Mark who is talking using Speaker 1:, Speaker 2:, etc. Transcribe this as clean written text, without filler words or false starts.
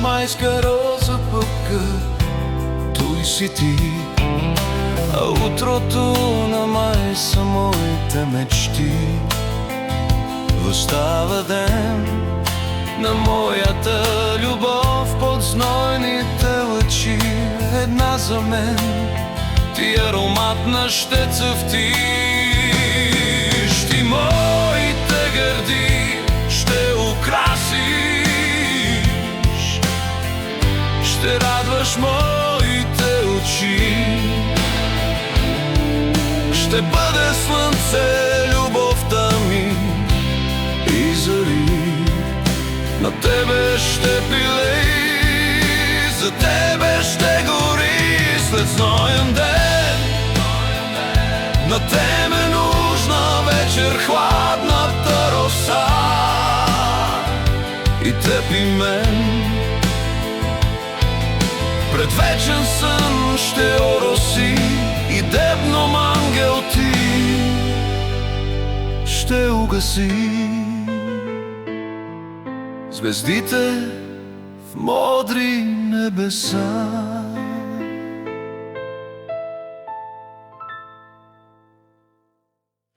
Speaker 1: майска роза пъпка, той си ти. А утрото на май са моите мечти. Възстава ден на моята любов под знойните лъчи. Една за мен, ти ароматна ще цъфтиш. Ти моите гърди ще украсиш, ще радваш моите очи. Ще бъде слънце любовта ми и зари. На тебе ще пилей, за тебе ще гори след зноен ден. На тебе нужна вечер хладната роса и теб и мен. Пред вечен сън ще ороси и дебном ангел ти ще угаси. Звездите в модри небеса.